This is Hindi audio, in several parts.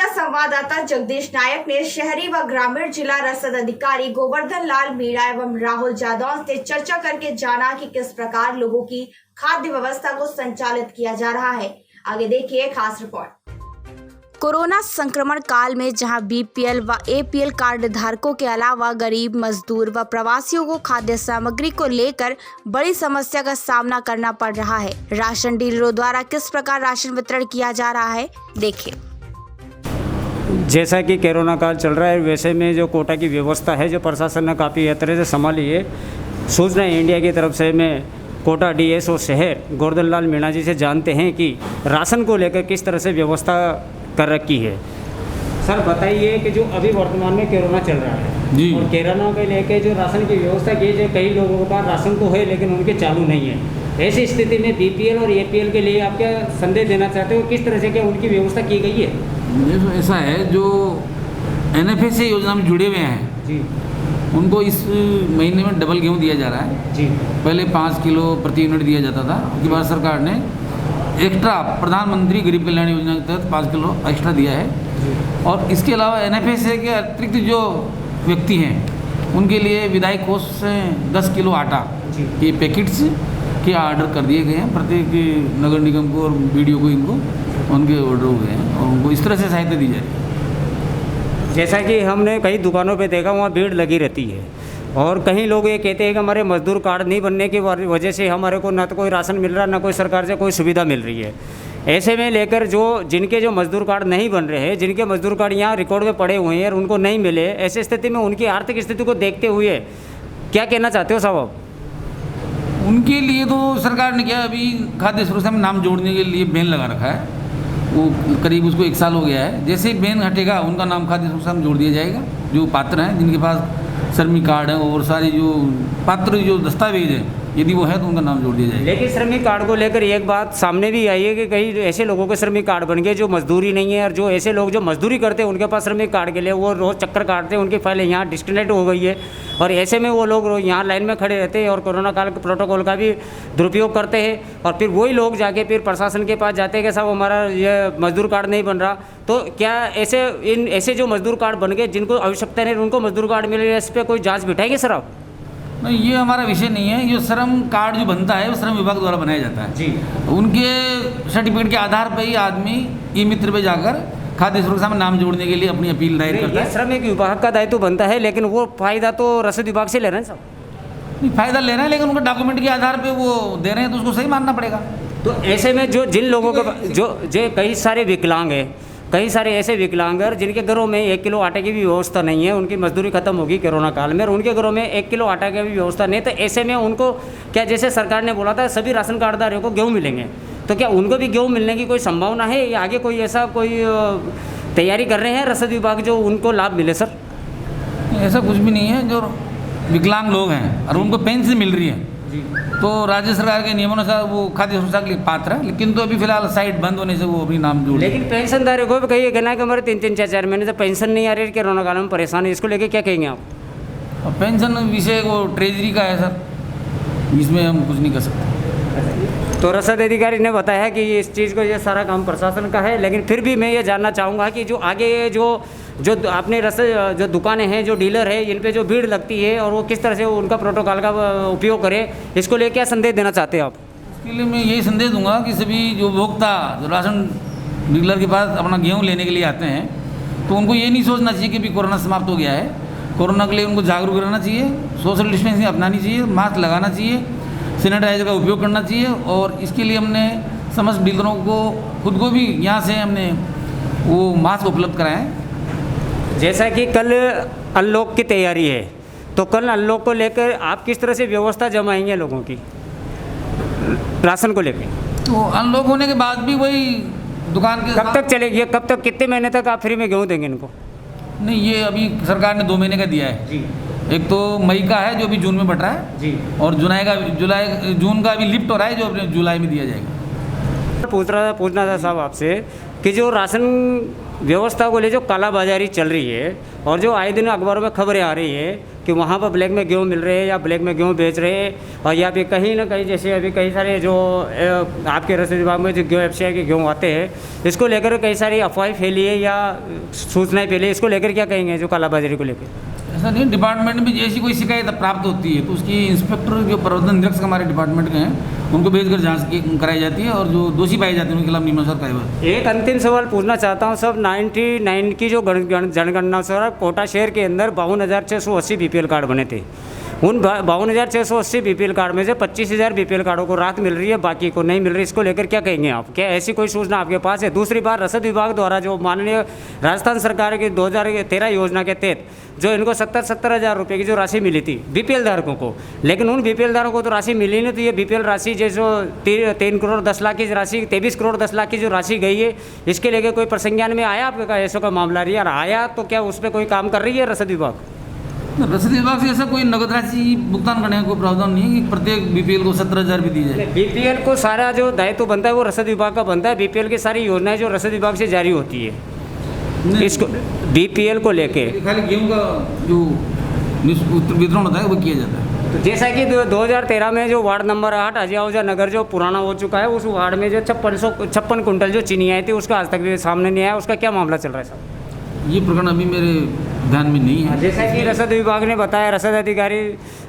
मीडिया संवाददाता जगदीश नायक ने शहरी व ग्रामीण जिला रसद अधिकारी गोवर्धन लाल मीणा एवं राहुल जादव से चर्चा करके जाना कि किस प्रकार लोगों की खाद्य व्यवस्था को संचालित किया जा रहा है। आगे देखिए खास रिपोर्ट। कोरोना संक्रमण काल में जहां बीपीएल व एपीएल कार्ड धारकों के अलावा गरीब, मजदूर व प्रवासियों को खाद्य सामग्री को लेकर बड़ी समस्या का सामना करना पड़ रहा है। राशन डीलरों द्वारा किस प्रकार राशन वितरण किया जा रहा है, देखिए। जैसा कि कोरोना काल चल रहा है, वैसे में जो कोटा की व्यवस्था है, जो प्रशासन ने काफ़ी तरह से संभाली है। सूचना इंडिया की तरफ से मैं कोटा डीएसओ शहर गोवर्धन लाल मीणा जी से जानते हैं कि राशन को लेकर किस तरह से व्यवस्था कर रखी है। सर बताइए कि जो अभी वर्तमान में कोरोना चल रहा है जी, और कोरोना को लेकर जो राशन की व्यवस्था की है, कई लोगों के पास राशन तो है लेकिन उनके चालू नहीं है। ऐसी स्थिति में बीपीएल और एपीएल के लिए आप क्या संदेश देना चाहते हो, किस तरह से क्या उनकी व्यवस्था की गई है? देखो ऐसा है, जो एनएफएसए योजना में जुड़े हुए हैं जी, उनको इस महीने में डबल गेहूँ दिया जा रहा है जी। पहले 5 किलो प्रति यूनिट दिया जाता था, उसके बाद सरकार ने एक्स्ट्रा प्रधानमंत्री गरीब कल्याण योजना के तहत 5 किलो एक्स्ट्रा दिया है। और इसके अलावा एनएफएसए के अतिरिक्त जो व्यक्ति हैं उनके लिए विधायक कोष से 10 किलो आटा के पैकेट्स के ऑर्डर कर दिए गए हैं प्रत्येक नगर निगम को और बीडीओ को, इनको उनके ऑर्डर हो गए हैं और उनको इस तरह से सहायता दी जा रही है। जैसा कि हमने कई दुकानों पे देखा, वहाँ भीड़ लगी रहती है और कहीं लोग ये कहते हैं कि हमारे मजदूर कार्ड नहीं बनने की वजह से हमारे को ना तो कोई राशन मिल रहा, ना कोई सरकार से कोई सुविधा मिल रही है। ऐसे में लेकर जिनके जो मजदूर कार्ड नहीं बन रहे हैं, जिनके मजदूर कार्ड यहाँ रिकॉर्ड में पड़े हुए हैं और उनको नहीं मिले, ऐसी स्थिति में उनकी आर्थिक स्थिति को देखते हुए क्या कहना चाहते हो साहब? उनके लिए तो सरकार ने क्या अभी खाद्य सुरक्षा में नाम जोड़ने के लिए बैन लगा रखा है। वो करीब उसको 1 साल हो गया है। जैसे ही बैन हटेगा उनका नाम खाद्य सुरक्षा में जोड़ दिया जाएगा। जो पात्र हैं, जिनके पास श्रमिक कार्ड है और सारे जो पात्र जो दस्तावेज है, यदि वो है तो उनका नाम जोड़ दिया जाएगा। लेकिन श्रमिक कार्ड को लेकर एक बात सामने भी आई है कि कई ऐसे लोगों के श्रमिक कार्ड बन गए जो मजदूरी नहीं है, और जो ऐसे लोग जो मजदूरी करते हैं उनके पास श्रमिक कार्ड के लिए वो रोज़ चक्कर काटते हैं, उनकी फाइलें यहाँ डिस्कनेक्ट हो गई है और ऐसे में वो लोग यहाँ लाइन में खड़े रहते हैं और कोरोना काल के प्रोटोकॉल का भी दुरुपयोग करते हैं। और फिर वही लोग जाके फिर प्रशासन के पास जाते हैं कि साहब हमारा ये मजदूर कार्ड नहीं बन रहा। तो क्या ऐसे जो मजदूर कार्ड बन गए जिनको आवश्यकता नहीं उनको मजदूर कार्ड मिले, इस पर कोई जाँच बिठाएंगे सर आप? नहीं, ये हमारा विषय नहीं है। ये श्रम कार्ड जो बनता है वो श्रम विभाग द्वारा बनाया जाता है जी। उनके सर्टिफिकेट के आधार पर ही आदमी ई मित्र पे जाकर खाद्य सुरक्षा में नाम जोड़ने के लिए अपनी अपील दायर करता है। श्रमिक विभाग का दायित्व बनता है, लेकिन वो फायदा तो रसद विभाग से ले रहे हैं साहब। नहीं, फायदा ले रहे हैं लेकिन उनके डॉक्यूमेंट के आधार पे वो दे रहे हैं तो उसको सही मानना पड़ेगा। तो ऐसे में जिन लोगों के जो कई सारे विकलांग हैं, कई सारे ऐसे विकलांग हैं जिनके घरों में 1 किलो आटे की भी व्यवस्था नहीं है, उनकी मजदूरी खत्म होगी कोरोना काल में और उनके घरों में 1 किलो आटा की भी व्यवस्था नहीं, तो ऐसे में उनको क्या, जैसे सरकार ने बोला था सभी राशन कार्डधारियों को गेहूँ मिलेंगे, तो क्या उनको भी गेहूँ मिलने की कोई संभावना है या आगे कोई ऐसा कोई तैयारी कर रहे हैं रसद विभाग जो उनको लाभ मिले? सर ऐसा कुछ भी नहीं है। जो विकलांग लोग हैं और उनको पेंशन मिल रही है जी, तो राज्य सरकार के नियमानुसार वो खाद्य सुरक्षा के लिए पात्र है, लेकिन तो अभी फिलहाल साइट बंद होने से वो अपनी नाम जोड़। लेकिन पेंशनधारियों को भी कहिए कहना है कि हमारे 3-3, 4-4 महीने से पेंशन नहीं आ रही है, कोरोना काल में परेशान है, इसको लेके क्या कहेंगे आप? और पेंशन विषय वो ट्रेजरी का है सर, इसमें हम कुछ नहीं कर सकते। तो रसद अधिकारी ने बताया कि इस चीज़ को, ये सारा काम प्रशासन का है, लेकिन फिर भी मैं ये जानना चाहूँगा कि जो आगे जो अपने रसद जो दुकानें हैं, जो डीलर है, इन पे जो भीड़ लगती है और वो किस तरह से उनका प्रोटोकॉल का उपयोग करें, इसको लेकर क्या संदेश देना चाहते हैं आप? इसके लिए मैं यही संदेश दूंगा कि सभी जो उपभोक्ता जो राशन डीलर के पास अपना गेहूँ लेने के लिए आते हैं तो उनको ये नहीं सोचना चाहिए कि भी कोरोना समाप्त हो गया है। कोरोना के लिए उनको जागरूक रहना चाहिए, सोशल डिस्टेंसिंग अपनानी चाहिए, मास्क लगाना चाहिए, सैनिटाइजर का उपयोग करना चाहिए। और इसके लिए हमने समस्त डीलरों को खुद को भी यहाँ से हमने वो मास्क उपलब्ध कराए हैं। जैसा कि कल अनलॉक की तैयारी है, तो कल अनलॉक को लेकर आप किस तरह से व्यवस्था जमाएंगे लोगों की राशन को लेकर? तो अनलॉक होने के बाद भी वही दुकान के कब तक चलेगी, कब तक, कितने महीने तक आप फ्री में गेहूँ देंगे इनको? नहीं, ये अभी सरकार ने 2 महीने का दिया है जी। एक तो मई का है जो अभी जून में बट रहा है जी, और जून का अभी लिफ्ट हो रहा है जो अपने जुलाई में दिया जाएगा। पूछना था साहब आपसे कि जो राशन व्यवस्था को ले जो कालाबाजारी चल रही है और जो आए दिन अखबारों में खबरें आ रही है कि वहाँ पर ब्लैक में गेहूँ मिल रहे हैं या ब्लैक में गेहूँ बेच रहे हैं, और या फिर कहीं ना कहीं जैसे अभी कई सारे जो आपके रसद विभाग में जो गेहूँ एफसीआई के गेहूँ आते हैं, इसको लेकर कई सारी अफवाहें फैली है या सूचनाएं फैली है, इसको लेकर क्या कहेंगे जो कालाबाजारी को लेकर? ऐसा नहीं, डिपार्टमेंट में जैसी कोई शिकायत प्राप्त होती है तो उसकी इंस्पेक्टर जो प्रवर्तन निरीक्षक हमारे डिपार्टमेंट के हैं उनको भेजकर जांच कराई जाती है और जो दोषी पाए जाते हैं उनके खिलाफ नियमानुसार कार्रवाई। एक अंतिम सवाल पूछना चाहता हूँ सब 99 की जो जनगणना से कोटा शहर के अंदर 52,680 बीपीएल कार्ड बने थे। उन 52,680 बीपीएल कार्ड में से 25,000 बीपीएल कार्डों को राहत मिल रही है, बाकी को नहीं मिल रही। इसको लेकर क्या कहेंगे आप? क्या ऐसी कोई सूचना आपके पास है? दूसरी बात, रसद विभाग द्वारा जो माननीय राजस्थान सरकार की 2013 योजना के तहत जो इनको 70 हज़ार रुपये की जो राशि मिली थी बीपीएल धारकों को, लेकिन उन बीपीएल धारकों को तो राशि मिली नहीं। तो ये बीपीएल राशि जैसो 3 करोड़ 10 लाख की राशि, 23 करोड़ 10 लाख की जो राशि गई है, इसके लेकर कोई प्रसंज्ञान में आया आपका ऐसा का मामला? रही यार आया तो क्या उस पर कोई काम कर रही है रसद विभाग? रसद विभाग से ऐसा कोई नगद राशि भुगतान करने का कोई प्रावधान नहीं है कि प्रत्येक बीपीएल को 17,000 भी दी जाए। बीपीएल को सारा जो दायित्व बनता है वो रसद विभाग का बनता है। बीपीएल की सारी योजनाएं जो रसद विभाग से जारी होती है इसको बीपीएल को लेके खाली गेहूं का जो वितरण होता है वो किया जाता है। तो जैसा कि 2013 में जो वार्ड नंबर 8 अजियाऊजा नगर जो पुराना हो चुका है, उस वार्ड में जो 56 कुंटल जो चीनी आई थी उसका आज तक भी सामने नहीं आया। उसका क्या मामला चल रहा है साहब? ये प्रकरण अभी मेरे ध्यान में नहीं है। जैसा कि रसद विभाग ने बताया, रसद अधिकारी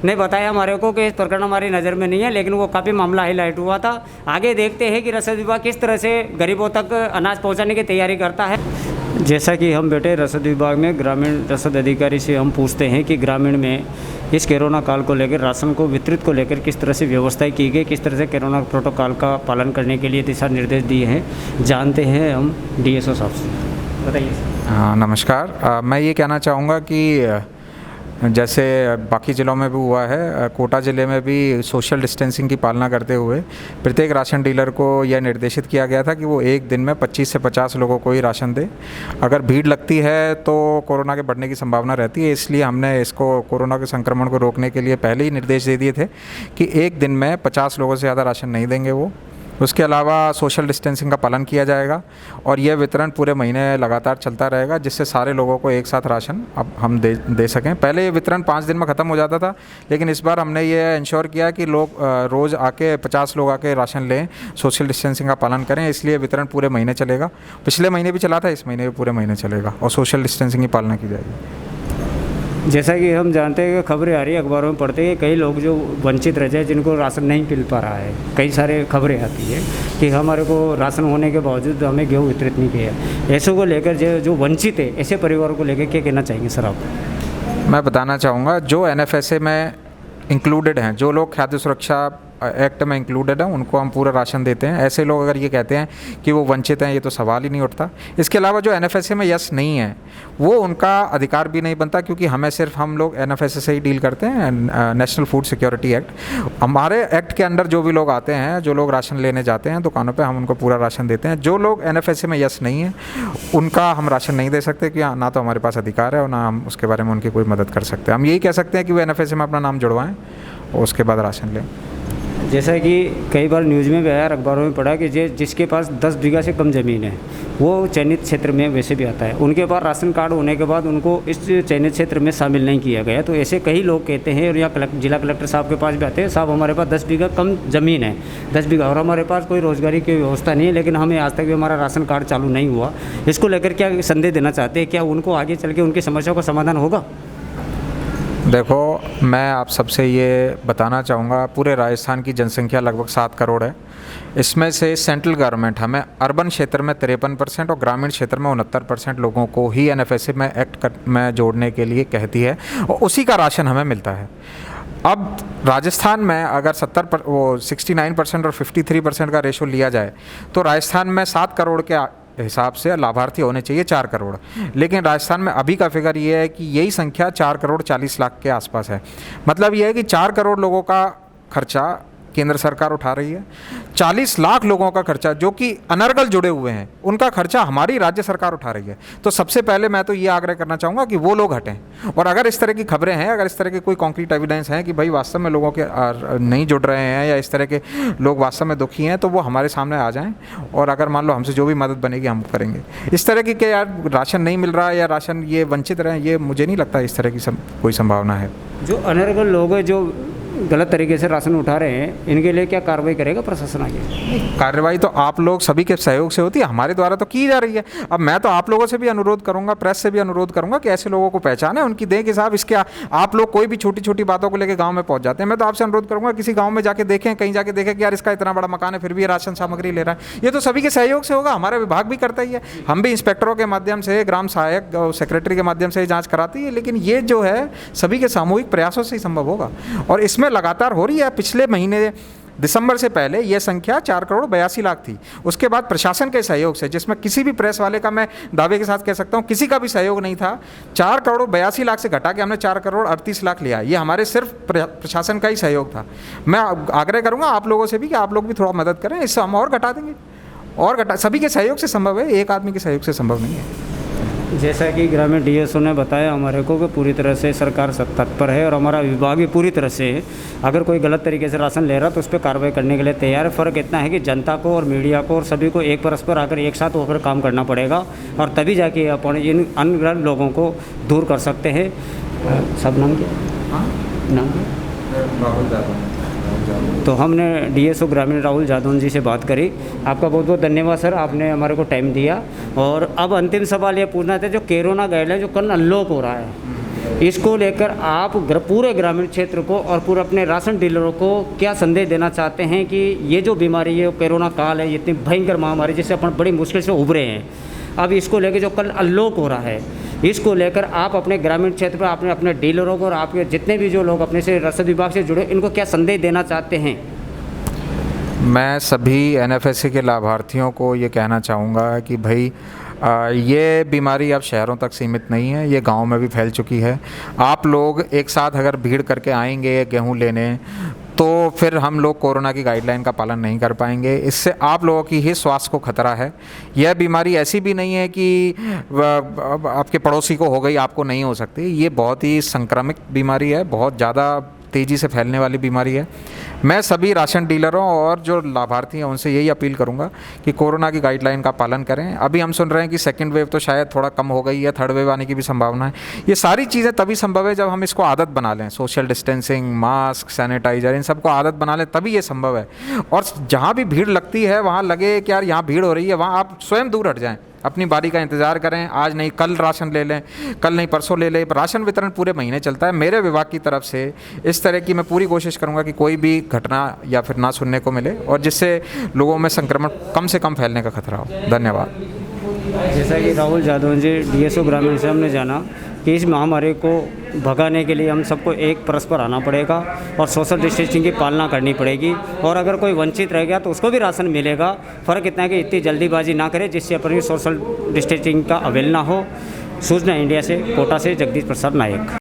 ने बताया हमारे को कि इस प्रकरण हमारी नज़र में नहीं है, लेकिन वो काफ़ी मामला हाईलाइट हुआ था। आगे देखते हैं कि रसद विभाग किस तरह से गरीबों तक अनाज पहुंचाने की तैयारी करता है। जैसा कि हम बेटे रसद विभाग में ग्रामीण रसद अधिकारी से हम पूछते हैं कि ग्रामीण में इस कोरोना काल को लेकर राशन को वितरित को लेकर किस तरह से व्यवस्थाएं की गई, किस तरह से कोरोना प्रोटोकॉल का पालन करने के लिए दिशा निर्देश दिए हैं, जानते हैं हम डीएसओ साहब से। बताइए सर। नमस्कार। मैं ये कहना चाहूँगा कि जैसे बाकी ज़िलों में भी हुआ है, कोटा ज़िले में भी सोशल डिस्टेंसिंग की पालना करते हुए प्रत्येक राशन डीलर को यह निर्देशित किया गया था कि वो एक दिन में 25 से 50 लोगों को ही राशन दे। अगर भीड़ लगती है तो कोरोना के बढ़ने की संभावना रहती है, इसलिए हमने इसको कोरोना के संक्रमण को रोकने के लिए पहले ही निर्देश दे दिए थे कि एक दिन में 50 लोगों से ज़्यादा राशन नहीं देंगे वो। उसके अलावा सोशल डिस्टेंसिंग का पालन किया जाएगा और यह वितरण पूरे महीने लगातार चलता रहेगा, जिससे सारे लोगों को एक साथ राशन अब हम दे सकें। पहले ये वितरण 5 दिन में ख़त्म हो जाता था, लेकिन इस बार हमने ये इंश्योर किया कि लोग रोज़ आके 50 लोग आके राशन लें, सोशल डिस्टेंसिंग का पालन करें, इसलिए वितरण पूरे महीने चलेगा। पिछले महीने भी चला था, इस महीने भी पूरे महीने चलेगा और सोशल डिस्टेंसिंग की पालना की जाएगी। जैसा कि हम जानते हैं कि खबरें आ रही है, अखबारों में पढ़ते हैं कई लोग जो वंचित रह जाए, जिनको राशन नहीं मिल पा रहा है, कई सारे खबरें आती है कि हमारे को राशन होने के बावजूद हमें गेहूँ वितरित नहीं किया। ऐसों को लेकर जो वंचित है ऐसे परिवारों को लेकर क्या कहना चाहेंगे सर आप? मैं बताना चाहूँगा, जो NFSA में इंक्लूडेड हैं, जो लोग खाद्य सुरक्षा एक्ट में इंक्लूडेड हैं, उनको हम पूरा राशन देते हैं। ऐसे लोग अगर ये कहते हैं कि वो वंचित हैं, ये तो सवाल ही नहीं उठता। इसके अलावा जो NFSA में यस नहीं है, वो उनका अधिकार भी नहीं बनता, क्योंकि हमें सिर्फ हम लोग NFSA से ही डील करते हैं, नेशनल फूड सिक्योरिटी एक्ट। हमारे एक्ट के अंडर जो भी लोग आते हैं, जो लोग राशन लेने जाते हैं दुकानों पे, हम उनको पूरा राशन देते हैं। जो लोग NFSA में यस नहीं है, उनका हम राशन नहीं दे सकते, कि ना तो हमारे पास अधिकार है और ना हम उसके बारे में उनकी कोई मदद कर सकते हैं। हम यही कह सकते हैं कि वो NFSA में अपना नाम जुड़वाएँ और उसके बाद राशन लें। जैसा कि कई बार न्यूज़ में भी आया, अखबारों में पढ़ा कि जिसके पास 10 बीघा से कम ज़मीन है वो चयनित क्षेत्र में वैसे भी आता है, उनके पास राशन कार्ड होने के बाद उनको इस चयनित क्षेत्र में शामिल नहीं किया गया। तो ऐसे कई लोग कहते हैं, और यहाँ जिला कलेक्टर साहब के पास भी आते हैं, साहब हमारे पास 10 बीघा कम ज़मीन है, 10 बीघा, और हमारे पास कोई रोज़गारी की व्यवस्था नहीं है, लेकिन हमें आज तक भी हमारा राशन कार्ड चालू नहीं हुआ। इसको लेकर क्या संदेश देना चाहते हैं? क्या उनको आगे चल के उनकी समस्या का समाधान होगा? देखो, मैं आप सबसे ये बताना चाहूँगा, पूरे राजस्थान की जनसंख्या लगभग 7 करोड़ है। इसमें से सेंट्रल गवर्नमेंट हमें अर्बन क्षेत्र में 53% और ग्रामीण क्षेत्र में 69% लोगों को ही NFSA में एक्ट में जोड़ने के लिए कहती है, और उसी का राशन हमें मिलता है। अब राजस्थान में अगर 69% और 53% का रेशो लिया जाए, तो राजस्थान में 7 करोड़ के हिसाब से लाभार्थी होने चाहिए 4 करोड़, लेकिन राजस्थान में अभी का फिगर ये है कि यही संख्या 4 करोड़ 40 लाख के आसपास है। मतलब ये है कि 4 करोड़ लोगों का खर्चा केंद्र सरकार उठा रही है। 40 लाख लोगों का खर्चा जो कि अनर्गल जुड़े हुए हैं, उनका खर्चा हमारी राज्य सरकार उठा रही है। तो सबसे पहले मैं तो ये आग्रह करना चाहूँगा कि वो लोग हटें, और अगर इस तरह की खबरें हैं, अगर इस तरह के कोई कॉन्क्रीट एविडेंस हैं कि भाई वास्तव में लोगों के नहीं जुड़ रहे हैं या इस तरह के लोग वास्तव में दुखी हैं, तो वो हमारे सामने आ जाएं, और अगर मान लो हमसे जो भी मदद बनेगी हम करेंगे। इस तरह की कि यार राशन नहीं मिल रहा है या राशन ये वंचित रहे, ये मुझे नहीं लगता इस तरह की कोई संभावना है। जो अनर्गल लोग हैं, जो गलत तरीके से राशन उठा रहे हैं, इनके लिए क्या कार्रवाई करेगा प्रशासन आगे? कार्रवाई तो आप लोग सभी के सहयोग से होती है, हमारे द्वारा तो की जा रही है। अब मैं तो आप लोगों से भी अनुरोध करूंगा, प्रेस से भी अनुरोध करूंगा कि ऐसे लोगों को पहचाने, उनकी दें कि साहब इसके आप लोग कोई भी छोटी छोटी बातों को लेकर गाँव में पहुंच जाते हैं। मैं तो आपसे अनुरोध करूंगा किसी गाँव में जाके देखें, कहीं जाके देखें कि यार इसका इतना बड़ा मकान है फिर भी ये राशन सामग्री ले रहा है। ये तो सभी के सहयोग से होगा, हमारा विभाग भी करता ही है, हम भी इंस्पेक्टरों के माध्यम से, ग्राम सहायक सेक्रेटरी के माध्यम से जाँच कराती है। लेकिन ये जो है सभी के सामूहिक प्रयासों से ही संभव होगा, और इसमें लगातार हो रही है। पिछले महीने दिसंबर से पहले यह संख्या 4 करोड़ 82 लाख थी। उसके बाद प्रशासन के सहयोग से, जिसमें किसी भी प्रेस वाले का मैं दावे के साथ कह सकता हूं किसी का भी सहयोग नहीं था, 4 करोड़ 82 लाख से घटा के हमने 4 करोड़ 38 लाख लिया। ये हमारे सिर्फ प्रशासन का ही सहयोग था। मैं आग्रह करूंगा आप लोगों से भी कि आप लोग भी थोड़ा मदद करें, इससे हम और घटा देंगे, और घटा सभी के सहयोग से संभव है, एक आदमी के सहयोग से संभव नहीं है। जैसा कि ग्रामीण डीएसओ ने बताया हमारे को कि पूरी तरह से सरकार तत्पर है, और हमारा विभाग भी पूरी तरह से, अगर कोई गलत तरीके से राशन ले रहा तो उस पर कार्रवाई करने के लिए तैयार है। फ़र्क इतना है कि जनता को और मीडिया को और सभी को एक परस्पर आकर एक साथ होकर काम करना पड़ेगा, और तभी जाके अपन इन अनग्रह लोगों को दूर कर सकते हैं। सब नाम क्या? नाम क्या? तो हमने डीएसओ ग्रामीण राहुल जादौन जी से बात करी। आपका बहुत बहुत धन्यवाद सर, आपने हमारे को टाइम दिया। और अब अंतिम सवाल ये पूछना था, जो कोरोना गाइडलाइन जो कल अनलॉक हो रहा है, इसको लेकर आप पूरे ग्रामीण क्षेत्र को और पूरे अपने राशन डीलरों को क्या संदेश देना चाहते हैं कि ये जो बीमारी है, कोरोना काल है, इतनी भयंकर महामारी जिससे अपन बड़ी मुश्किल से उभरे हैं, अब इसको लेकर जो कल अनलॉक हो रहा है, इसको लेकर आप अपने ग्रामीण क्षेत्र पर आपने अपने डीलरों को और आपके जितने भी जो लोग अपने से रसद विभाग से जुड़े, इनको क्या संदेश देना चाहते हैं? मैं सभी एनएफएससी के लाभार्थियों को ये कहना चाहूँगा कि भाई ये बीमारी अब शहरों तक सीमित नहीं है, ये गांव में भी फैल चुकी है। आप लोग एक साथ अगर भीड़ करके आएंगे गेहूं लेने, तो फिर हम लोग कोरोना की गाइडलाइन का पालन नहीं कर पाएंगे। इससे आप लोगों की ही स्वास्थ्य को खतरा है। यह बीमारी ऐसी भी नहीं है कि आपके पड़ोसी को हो गई आपको नहीं हो सकती। ये बहुत ही संक्रामक बीमारी है, बहुत ज़्यादा तेज़ी से फैलने वाली बीमारी है। मैं सभी राशन डीलरों और जो लाभार्थी हैं उनसे यही अपील करूंगा कि कोरोना की गाइडलाइन का पालन करें। अभी हम सुन रहे हैं कि सेकंड वेव तो शायद थोड़ा कम हो गई है, थर्ड वेव आने की भी संभावना है। ये सारी चीज़ें तभी संभव है जब हम इसको आदत बना लें, सोशल डिस्टेंसिंग, मास्क, सैनिटाइजर, इन सबको आदत बना लें, तभी ये संभव है। और जहाँ भी भीड़ लगती है वहाँ लगे कि यार यहाँ भीड़ हो रही है, वहाँ आप स्वयं दूर हट जाएँ, अपनी बारी का इंतज़ार करें। आज नहीं कल राशन ले लें, कल नहीं परसों ले लें। राशन वितरण पूरे महीने चलता है। मेरे विभाग की तरफ से इस तरह की मैं पूरी कोशिश करूंगा कि कोई भी घटना या फिर ना सुनने को मिले, और जिससे लोगों में संक्रमण कम से कम फैलने का खतरा हो। धन्यवाद। जैसा कि राहुल जादौन जी डीएसओ ग्रामीण से हमने जाना कि इस महामारी को भगाने के लिए हम सबको एक परस्पर आना पड़ेगा और सोशल डिस्टेंसिंग की पालना करनी पड़ेगी, और अगर कोई वंचित रह गया तो उसको भी राशन मिलेगा। फ़र्क इतना है कि इतनी जल्दीबाजी ना करें जिससे अपनी सोशल डिस्टेंसिंग का अवेल ना हो। सूचना इंडिया से कोटा से जगदीश प्रसाद नायक।